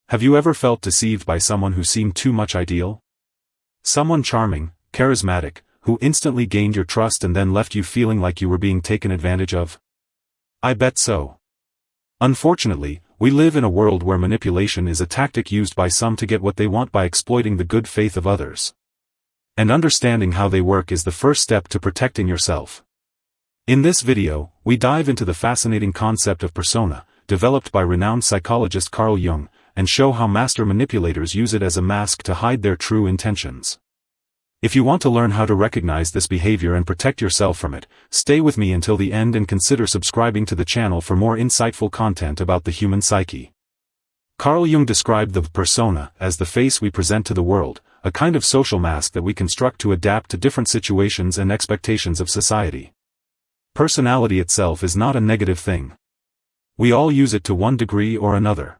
Have you ever felt deceived by someone who seemed too much ideal? Someone charming, charismatic, who instantly gained your trust and then left you feeling like you were being taken advantage of? I bet so. Unfortunately, we live in a world where manipulation is a tactic used by some to get what they want by exploiting the good faith of others. And understanding how they work is the first step to protecting yourself. In this video, we dive into the fascinating concept of persona, developed by renowned psychologist Carl Jung, and show how master manipulators use it as a mask to hide their true intentions. If you want to learn how to recognize this behavior and protect yourself from it, stay with me until the end and consider subscribing to the channel for more insightful content about the human psyche. Carl Jung described the persona as the face we present to the world, a kind of social mask that we construct to adapt to different situations and expectations of society. Personality itself is not a negative thing. We all use it to one degree or another.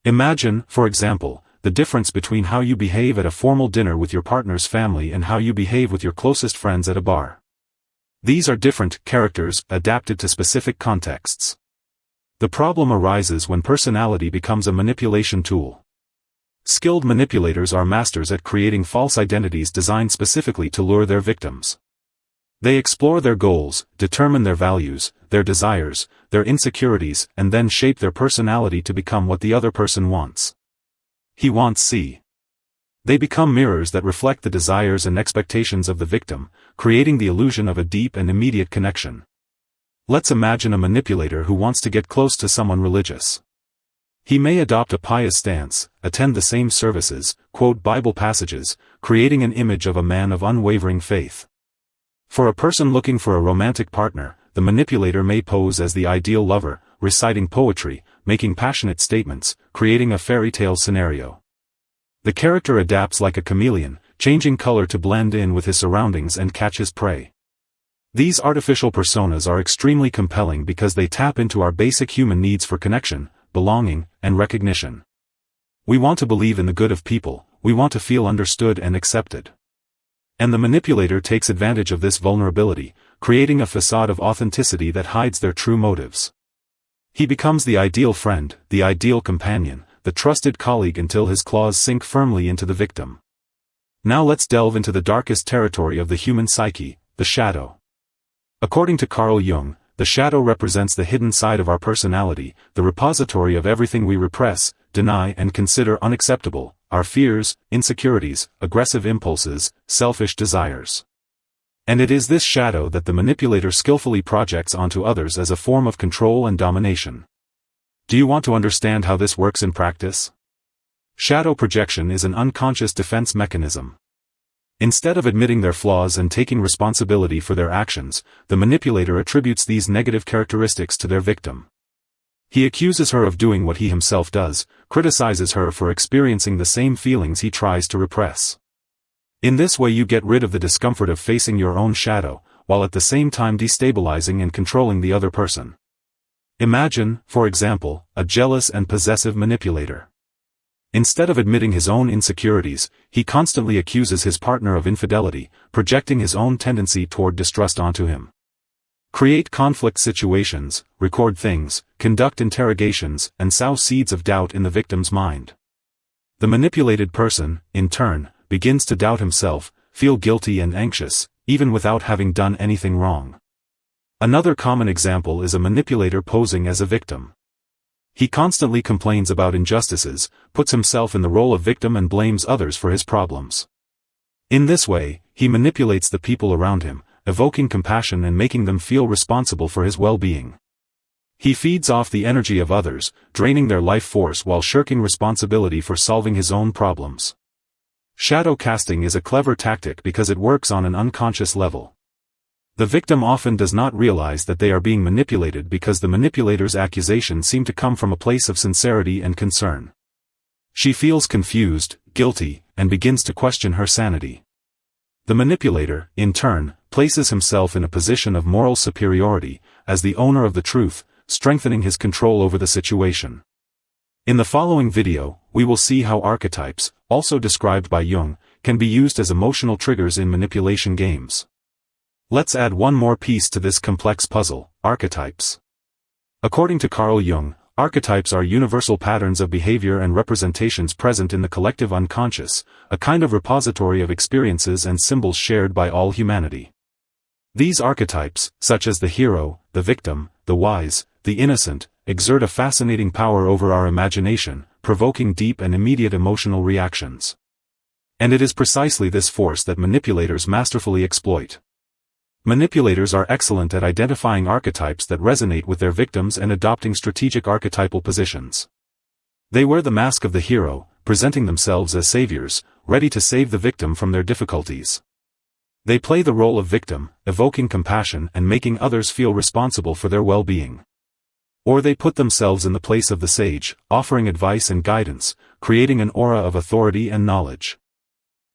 Imagine, for example, the difference between how you behave at a formal dinner with your partner's family and how you behave with your closest friends at a bar. These are different characters, adapted to specific contexts. The problem arises when personality becomes a manipulation tool. Skilled manipulators are masters at creating false identities designed specifically to lure their victims. They explore their goals, determine their values, their desires, their insecurities, and then shape their personality to become what the other person wants. He wants C. They become mirrors that reflect the desires and expectations of the victim, creating the illusion of a deep and immediate connection. Let's imagine a manipulator who wants to get close to someone religious. He may adopt a pious stance, attend the same services, quote Bible passages, creating an image of a man of unwavering faith. For a person looking for a romantic partner, the manipulator may pose as the ideal lover, reciting poetry, making passionate statements, creating a fairy tale scenario. The character adapts like a chameleon, changing color to blend in with his surroundings and catch his prey. These artificial personas are extremely compelling because they tap into our basic human needs for connection, belonging, and recognition. We want to believe in the good of people, we want to feel understood and accepted. And the manipulator takes advantage of this vulnerability, creating a facade of authenticity that hides their true motives. He becomes the ideal friend, the ideal companion, the trusted colleague until his claws sink firmly into the victim. Now let's delve into the darkest territory of the human psyche, the shadow. According to Carl Jung, the shadow represents the hidden side of our personality, the repository of everything we repress, deny and consider unacceptable, our fears, insecurities, aggressive impulses, selfish desires. And it is this shadow that the manipulator skillfully projects onto others as a form of control and domination. Do you want to understand how this works in practice? Shadow projection is an unconscious defense mechanism. Instead of admitting their flaws and taking responsibility for their actions, the manipulator attributes these negative characteristics to their victim. He accuses her of doing what he himself does, criticizes her for experiencing the same feelings he tries to repress. In this way you get rid of the discomfort of facing your own shadow, while at the same time destabilizing and controlling the other person. Imagine, for example, a jealous and possessive manipulator. Instead of admitting his own insecurities, he constantly accuses his partner of infidelity, projecting his own tendency toward distrust onto him. Create conflict situations, record things, conduct interrogations, and sow seeds of doubt in the victim's mind. The manipulated person, in turn, begins to doubt himself, feel guilty and anxious, even without having done anything wrong. Another common example is a manipulator posing as a victim. He constantly complains about injustices, puts himself in the role of victim and blames others for his problems. In this way, he manipulates the people around him, evoking compassion and making them feel responsible for his well-being. He feeds off the energy of others, draining their life force while shirking responsibility for solving his own problems. Shadow casting is a clever tactic because it works on an unconscious level. The victim often does not realize that they are being manipulated because the manipulator's accusations seem to come from a place of sincerity and concern. She feels confused, guilty, and begins to question her sanity. The manipulator, in turn, places himself in a position of moral superiority, as the owner of the truth, strengthening his control over the situation. In the following video, we will see how archetypes, also described by Jung, can be used as emotional triggers in manipulation games. Let's add one more piece to this complex puzzle: archetypes. According to Carl Jung, Archetypes are universal patterns of behavior and representations present in the collective unconscious, a kind of repository of experiences and symbols shared by all humanity. These archetypes, such as the hero, the victim, the wise, the innocent, exert a fascinating power over our imagination, provoking deep and immediate emotional reactions. And it is precisely this force that manipulators masterfully exploit. Manipulators are excellent at identifying archetypes that resonate with their victims and adopting strategic archetypal positions. They wear the mask of the hero, presenting themselves as saviors, ready to save the victim from their difficulties. They play the role of victim, evoking compassion and making others feel responsible for their well-being. Or they put themselves in the place of the sage, offering advice and guidance, creating an aura of authority and knowledge.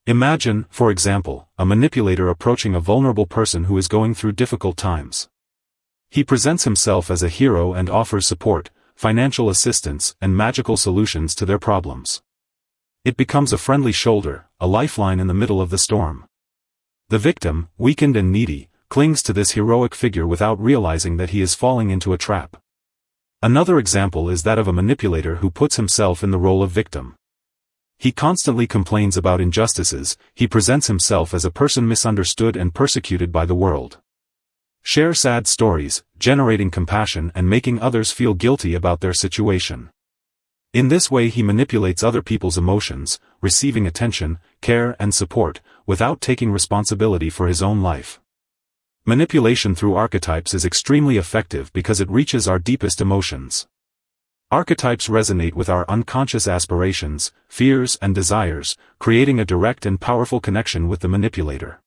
Imagine, for example, a manipulator approaching a vulnerable person who is going through difficult times. He presents himself as a hero and offers support, financial assistance, and magical solutions to their problems. It becomes a friendly shoulder, a lifeline in the middle of the storm. The victim, weakened and needy, clings to this heroic figure without realizing that he is falling into a trap. Another example is that of a manipulator who puts himself in the role of victim. He constantly complains about injustices, he presents himself as a person misunderstood and persecuted by the world. Share sad stories, generating compassion and making others feel guilty about their situation. In this way he manipulates other people's emotions, receiving attention, care and support, without taking responsibility for his own life. Manipulation through archetypes is extremely effective because it reaches our deepest emotions. Archetypes resonate with our unconscious aspirations, fears and desires, creating a direct and powerful connection with the manipulator.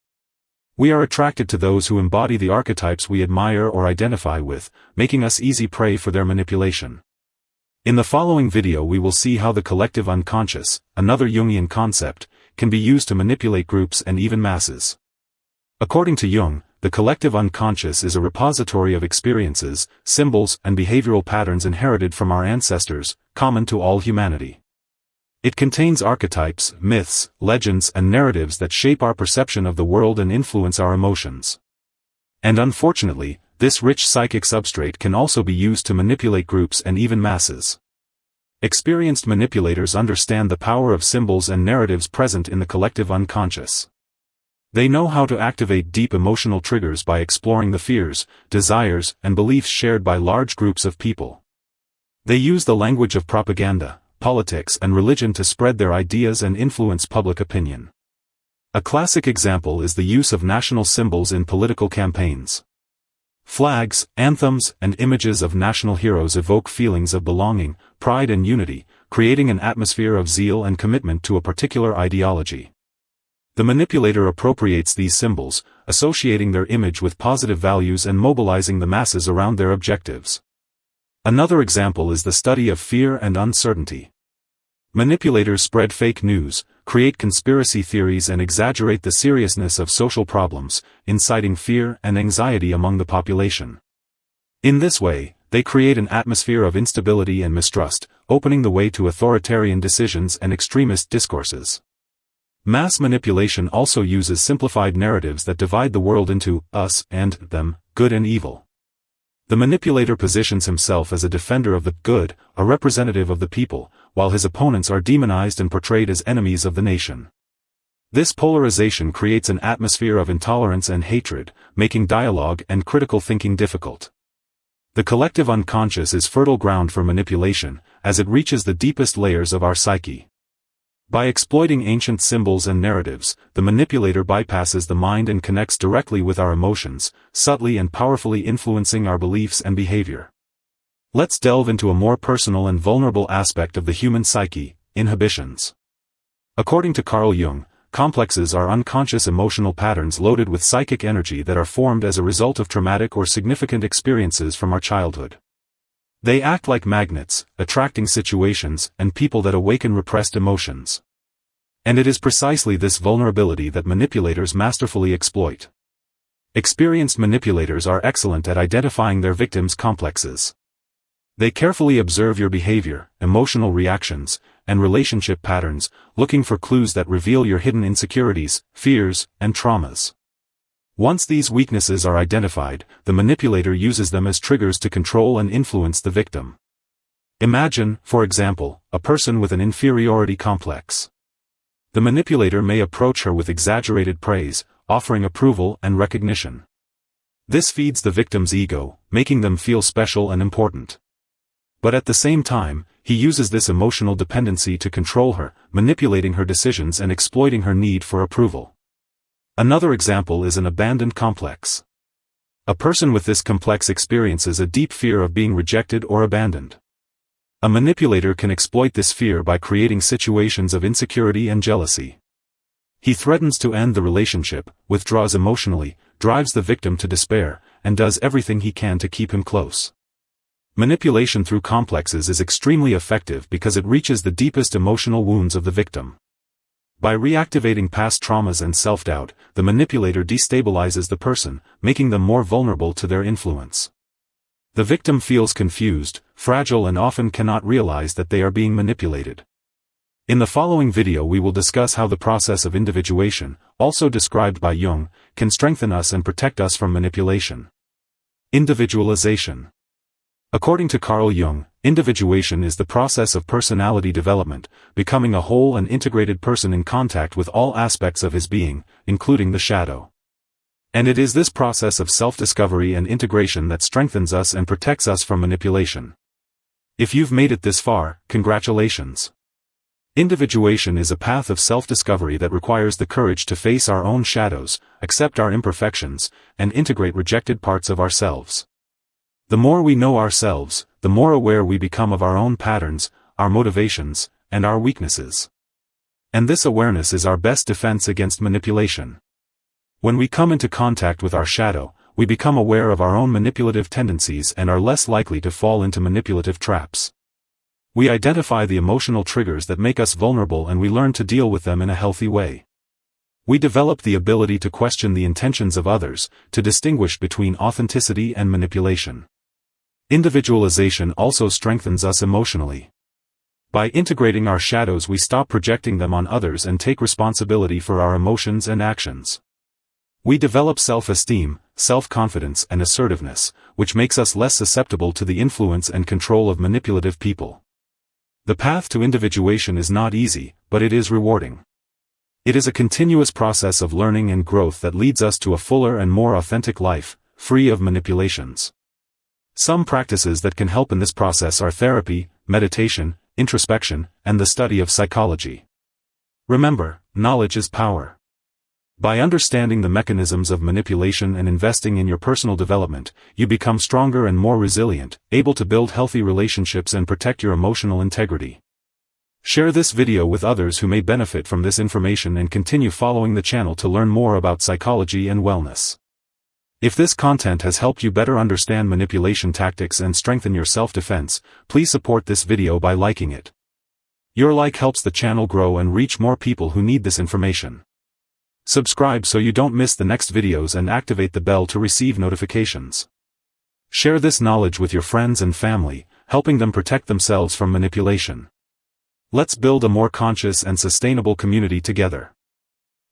We are attracted to those who embody the archetypes we admire or identify with, making us easy prey for their manipulation. In the following video we will see how the collective unconscious, another Jungian concept, can be used to manipulate groups and even masses. According to Jung, the collective unconscious is a repository of experiences, symbols, and behavioral patterns inherited from our ancestors, common to all humanity. It contains archetypes, myths, legends, and narratives that shape our perception of the world and influence our emotions. And unfortunately, this rich psychic substrate can also be used to manipulate groups and even masses. Experienced manipulators understand the power of symbols and narratives present in the collective unconscious. They know how to activate deep emotional triggers by exploring the fears, desires, and beliefs shared by large groups of people. They use the language of propaganda, politics, and religion to spread their ideas and influence public opinion. A classic example is the use of national symbols in political campaigns. Flags, anthems, and images of national heroes evoke feelings of belonging, pride, and unity, creating an atmosphere of zeal and commitment to a particular ideology. The manipulator appropriates these symbols, associating their image with positive values and mobilizing the masses around their objectives. Another example is the study of fear and uncertainty. Manipulators spread fake news, create conspiracy theories and exaggerate the seriousness of social problems, inciting fear and anxiety among the population. In this way, they create an atmosphere of instability and mistrust, opening the way to authoritarian decisions and extremist discourses. Mass manipulation also uses simplified narratives that divide the world into us and them, good and evil. The manipulator positions himself as a defender of the good, a representative of the people, while his opponents are demonized and portrayed as enemies of the nation. This polarization creates an atmosphere of intolerance and hatred, making dialogue and critical thinking difficult. The collective unconscious is fertile ground for manipulation, as it reaches the deepest layers of our psyche. By exploiting ancient symbols and narratives, the manipulator bypasses the mind and connects directly with our emotions, subtly and powerfully influencing our beliefs and behavior. Let's delve into a more personal and vulnerable aspect of the human psyche, inhibitions. According to Carl Jung, complexes are unconscious emotional patterns loaded with psychic energy that are formed as a result of traumatic or significant experiences from our childhood. They act like magnets, attracting situations and people that awaken repressed emotions. And it is precisely this vulnerability that manipulators masterfully exploit. Experienced manipulators are excellent at identifying their victims' complexes. They carefully observe your behavior, emotional reactions, and relationship patterns, looking for clues that reveal your hidden insecurities, fears, and traumas. Once these weaknesses are identified, the manipulator uses them as triggers to control and influence the victim. Imagine, for example, a person with an inferiority complex. The manipulator may approach her with exaggerated praise, offering approval and recognition. This feeds the victim's ego, making them feel special and important. But at the same time, he uses this emotional dependency to control her, manipulating her decisions and exploiting her need for approval. Another example is an abandoned complex. A person with this complex experiences a deep fear of being rejected or abandoned. A manipulator can exploit this fear by creating situations of insecurity and jealousy. He threatens to end the relationship, withdraws emotionally, drives the victim to despair, and does everything he can to keep him close. Manipulation through complexes is extremely effective because it reaches the deepest emotional wounds of the victim. By reactivating past traumas and self-doubt, the manipulator destabilizes the person, making them more vulnerable to their influence. The victim feels confused, fragile and often cannot realize that they are being manipulated. In the following video we will discuss how the process of individuation, also described by Jung, can strengthen us and protect us from manipulation. Individualization. According to Carl Jung, individuation is the process of personality development, becoming a whole and integrated person in contact with all aspects of his being, including the shadow. And it is this process of self-discovery and integration that strengthens us and protects us from manipulation. If you've made it this far, congratulations. Individuation is a path of self-discovery that requires the courage to face our own shadows, accept our imperfections, and integrate rejected parts of ourselves. The more we know ourselves, the more aware we become of our own patterns, our motivations, and our weaknesses. And this awareness is our best defense against manipulation. When we come into contact with our shadow, we become aware of our own manipulative tendencies and are less likely to fall into manipulative traps. We identify the emotional triggers that make us vulnerable and we learn to deal with them in a healthy way. We develop the ability to question the intentions of others, to distinguish between authenticity and manipulation. Individualization also strengthens us emotionally. By integrating our shadows we stop projecting them on others and take responsibility for our emotions and actions. We develop self-esteem, self-confidence and assertiveness, which makes us less susceptible to the influence and control of manipulative people. The path to individuation is not easy, but it is rewarding. It is a continuous process of learning and growth that leads us to a fuller and more authentic life, free of manipulations. Some practices that can help in this process are therapy, meditation, introspection, and the study of psychology. Remember, knowledge is power. By understanding the mechanisms of manipulation and investing in your personal development, you become stronger and more resilient, able to build healthy relationships and protect your emotional integrity. Share this video with others who may benefit from this information and continue following the channel to learn more about psychology and wellness. If this content has helped you better understand manipulation tactics and strengthen your self-defense, please support this video by liking it. Your like helps the channel grow and reach more people who need this information. Subscribe so you don't miss the next videos and activate the bell to receive notifications. Share this knowledge with your friends and family, helping them protect themselves from manipulation. Let's build a more conscious and sustainable community together.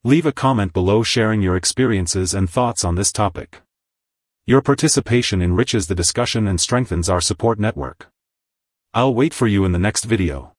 Leave a comment below sharing your experiences and thoughts on this topic. Your participation enriches the discussion and strengthens our support network. I'll wait for you in the next video.